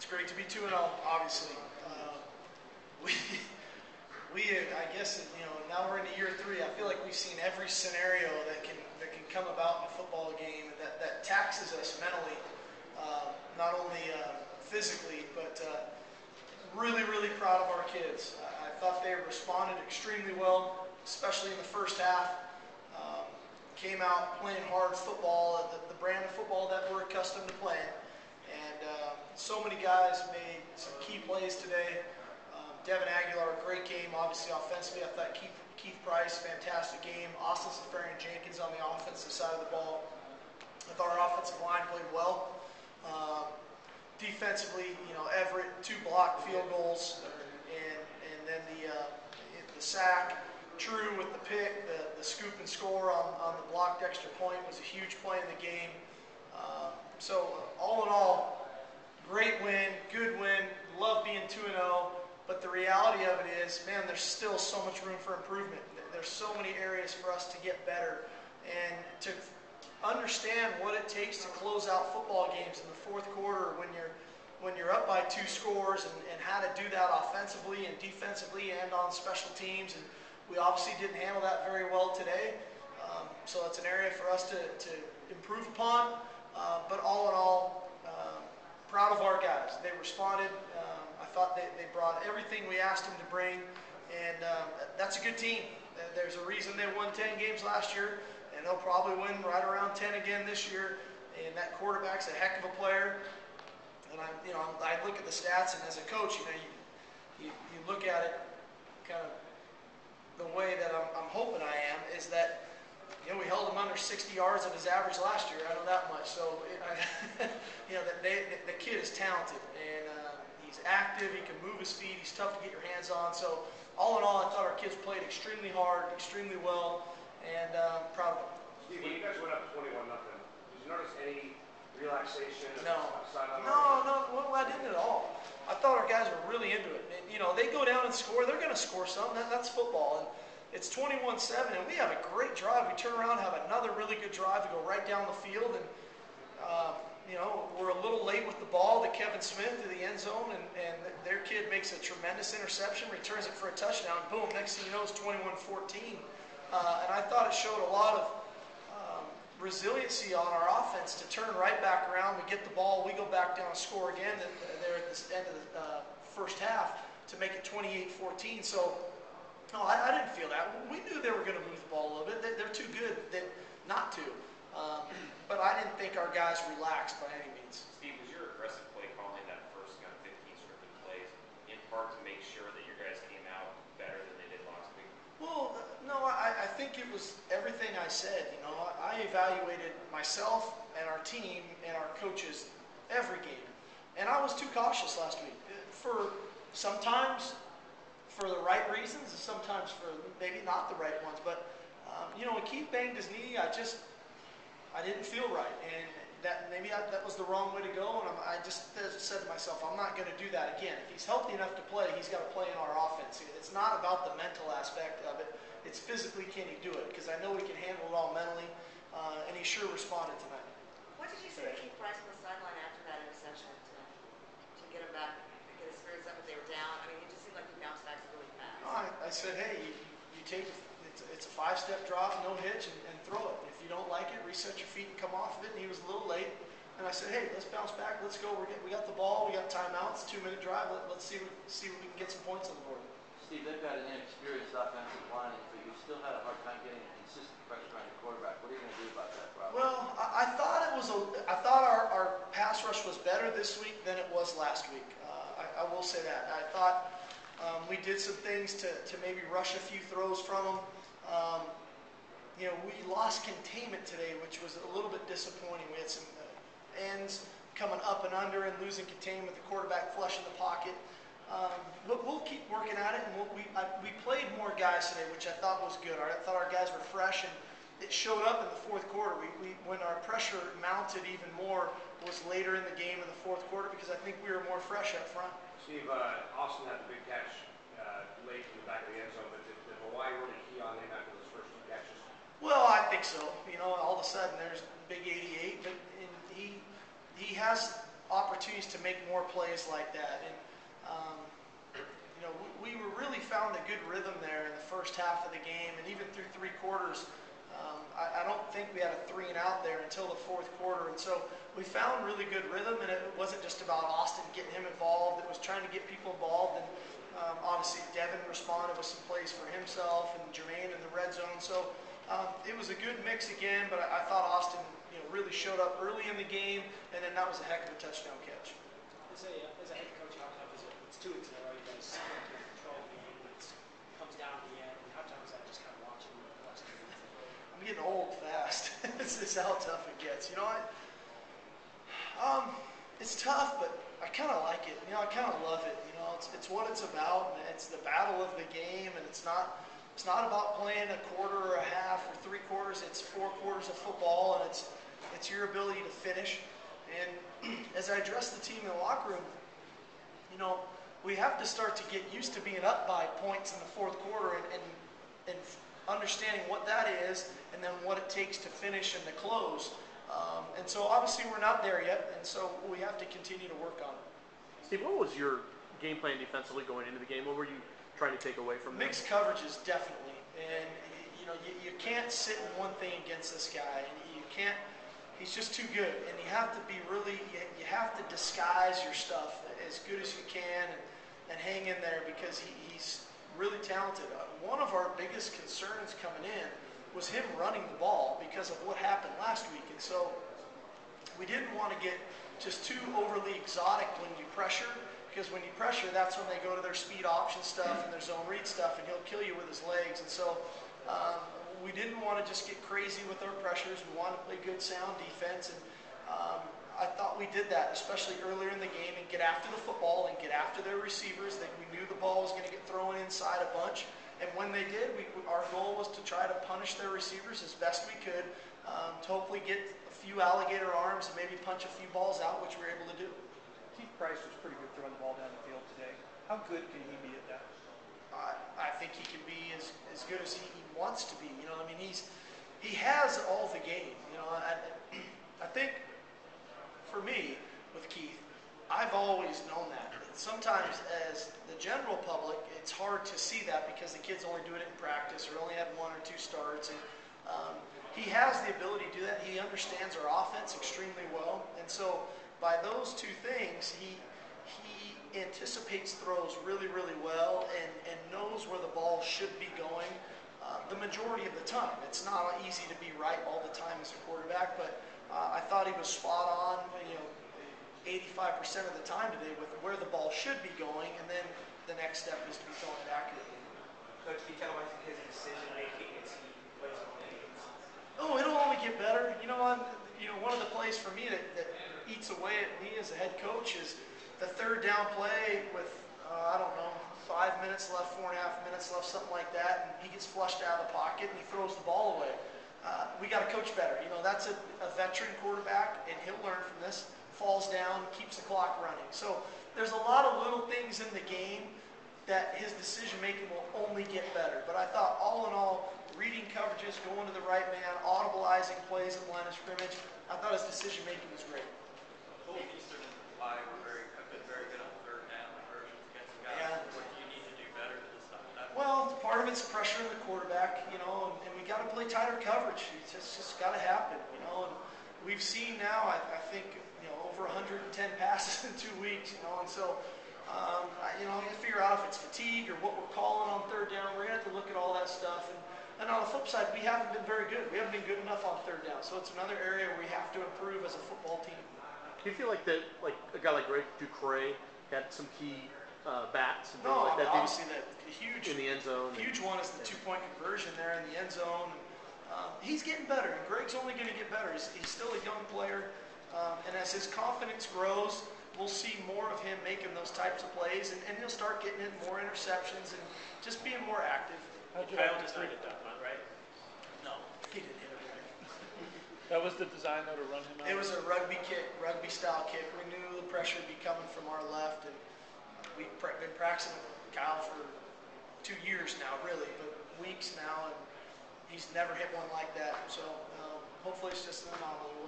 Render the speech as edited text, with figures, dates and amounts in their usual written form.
great to be 2-0, obviously. I guess, now we're into year 3. I feel like we've seen every scenario that can come about in a football game that taxes us mentally, not only physically, but really, really proud of our kids. I thought they responded extremely well, especially in the first half. Came out playing hard football, the brand of football that we're accustomed to playing. And so many guys made some key plays today. Devin Aguilar, great game, obviously offensively. I thought Keith Price, fantastic game. Austin Safarian-Jenkins on the offensive side of the ball. I thought our offensive line played well. Defensively, Everett, 2 blocked field goals, and then the sack. True with the pick, the scoop and score on the blocked extra point was a huge play in the game. So all in all, great win, good win. Love being 2-0. But the reality of it is, man, there's still so much room for improvement. There's so many areas for us to get better and to understand what it takes to close out football games in the fourth quarter when you're up by 2 scores and how to do that offensively and defensively and on special teams. And we obviously didn't handle that very well today. So it's an area for us to improve upon. But all in all, proud of our guys. They responded. I thought they brought everything we asked them to bring, and that's a good team. There's a reason they won 10 games last year, and they'll probably win right around 10 again this year. And that quarterback's a heck of a player. And I look at the stats, and as a coach, you look at it kind of the way that I'm hoping I am is that. We held him under 60 yards of his average last year. I know that much. So, the kid is talented, and he's active. He can move his feet. He's tough to get your hands on. So, all in all, I thought our kids played extremely hard, extremely well, and proud of them. Steve, when you guys went up 21-0, did you notice any relaxation? No, well, I didn't at all. I thought our guys were really into it. And, they go down and score. They're going to score some. That's football. And it's 21-7, and we have a great drive. We turn around and have another really good drive to go right down the field. And, we're a little late with the ball to Kevin Smith to the end zone, and their kid makes a tremendous interception, returns it for a touchdown. Boom, next thing you know, it's 21-14. And I thought it showed a lot of resiliency on our offense to turn right back around. We get the ball, we go back down and score again there at the end of the first half to make it 28-14. So, no, I didn't feel that. We knew they were going to move the ball a little bit. They're too good not to. But I didn't think our guys relaxed by any means. Steve, was your aggressive play calling that first kind of 15 scripted plays in part to make sure that your guys came out better than they did last week? Well, no, I think it was everything I said. I evaluated myself and our team and our coaches every game. And I was too cautious last week. Sometimes for the right reasons, and sometimes for maybe not the right ones. But, when Keith banged his knee, I didn't feel right. And that was the wrong way to go. And I just said to myself, I'm not going to do that again. If he's healthy enough to play, he's got to play in our offense. It's not about the mental aspect of it. It's physically, can he do it? Because I know he can handle it all mentally. And he sure responded tonight. What did you say to Keith Price on the sideline after that interception to get him back, get his spirits up if they were down? I mean, it just seemed like he bounced back really fast. No, I said, hey, you take it's a 5-step drop, no hitch, and throw it. If you don't like it, reset your feet and come off of it. And he was a little late. And I said, hey, let's bounce back. Let's go. We got the ball. We got timeouts. 2-minute drive. Let's see if we can get some points on the board. Steve, they've got an inexperienced offensive line, but you still had a hard time getting a consistent pressure on your quarterback. What are you going to do about that problem? Well, I thought our pass rush was better this week than it was last week. I will say that. I thought we did some things to maybe rush a few throws from them. We lost containment today, which was a little bit disappointing. We had some ends coming up and under and losing containment, the quarterback flush in the pocket. But we'll keep working at it, and we played more guys today, which I thought was good. I thought our guys were fresh, and it showed up in the fourth quarter. When our pressure mounted even more was later in the game in the fourth quarter because I think we were more fresh up front. Steve, Austin had the big catch late in the back of the end zone, but did Hawaii really key on him after those first 2 catches? Well, I think so. All of a sudden there's big 88, but he has opportunities to make more plays like that. And you know, we really found a good rhythm there in the first half of the game, and even through 3 quarters. I don't think we had a 3 and out there until the 4th quarter, and so we found really good rhythm. And it wasn't just about Austin getting him involved; it was trying to get people involved. And obviously, Devin responded with some plays for himself, and Jermaine in the red zone. So it was a good mix again. But I thought Austin, you know, really showed up early in the game, and then that was a heck of a touchdown catch. As a head coach, how tough is it? It's 2 weeks in a row. You guys seem like you're in control of the game, but it comes down to the end. And how tough is that? Just kind of watching the game. I'm getting old fast. This is how tough it gets. You know, it's tough, but I kind of like it. You know, I kind of love it. You know, it's what it's about. And it's the battle of the game, and it's not about playing a quarter or a half or 3 quarters. It's 4 quarters of football, and it's your ability to finish. And as I address the team in the locker room, you know, we have to start to get used to being up by points in the 4th quarter and understanding what that is, and then what it takes to finish and to close. And so obviously we're not there yet, and so we have to continue to work on it. Steve, what was your game plan defensively going into the game? What were you trying to take away from them? Mixed coverages, definitely. And you know, you can't sit in one thing against this guy, and you can't. He's just too good, and you have to be really. You have to disguise your stuff as good as you can, and hang in there, because he's really talented. One of our biggest concerns coming in was him running the ball because of what happened last week. And so we didn't want to get just too overly exotic when you pressure, because when you pressure, that's when they go to their speed option stuff and their zone read stuff, and he'll kill you with his legs. And so we didn't want to just get crazy with our pressures. We wanted to play good, sound defense. And I thought we did that, especially earlier in the game, and get after the football and get after their receivers. That we knew the ball was going to get thrown inside a bunch. And when they did, our goal was to try to punish their receivers as best we could, to hopefully get a few alligator arms and maybe punch a few balls out, which we were able to do. Keith Price was pretty good throwing the ball down the field today. How good can he be at that? I think he can be as good as he wants to be. You know, I mean, he has all the game. You know, I think for me with Keith, I've always known that. Sometimes as the general public, it's hard to see that because the kid's only doing it in practice or only had 1 or 2 starts. And he has the ability to do that. He understands our offense extremely well. And so by those 2 things, he anticipates throws really, really well and knows where the ball should be going the majority of the time. It's not easy to be right all the time as a quarterback, but I thought he was spot on, you know, 85% of the time today with where the ball should be going, and then the next step is to be throwing it accurately. Coach, can you tell us his decision making as he plays on the games? Oh, it'll only get better. You know, one of the plays for me that eats away at me as a head coach is the 3rd down play with, I don't know, 5 minutes left, 4.5 minutes left, something like that, and he gets flushed out of the pocket and he throws the ball away. We got to coach better. You know, that's a veteran quarterback, and he'll learn from this. Falls down, keeps the clock running. So there's a lot of little things in the game that his decision making will only get better. But I thought all in all, reading coverages, going to the right man, audibleizing plays at line of scrimmage, I thought his decision making was great. Both Eastern and I have been very good on 3rd down conversions against guys. Yeah. What do you need to do better to stop that? Well, part of it's pressuring the quarterback, you know, and we got to play tighter coverage. It's just got to happen, you know. And we've seen now, I think, you know, over 110 passes in 2 weeks, you know, and so, you know, I'm going to figure out if it's fatigue or what we're calling on 3rd down. We're going to have to look at all that stuff. And on the flip side, we haven't been very good. We haven't been good enough on 3rd down. So it's another area where we have to improve as a football team. Do you feel like that, like a guy like Greg Ducre had some key bats and things No, like that? obviously the huge in the end zone. Huge one is the 2-point conversion there in the end zone. He's getting better, and Greg's only going to get better. He's still a young player, and as his confidence grows, we'll see more of him making those types of plays, and he'll start getting in more interceptions and just being more active. Kyle just didn't hit that punt, right? No, he didn't hit it right. That was the design, though, to run him out? It was a rugby kick, rugby-style kick. We knew the pressure would be coming from our left, and we've been practicing with Kyle for 2 years now, really, but weeks now, and he's never hit one like that. So hopefully it's just an anomaly. We'll see.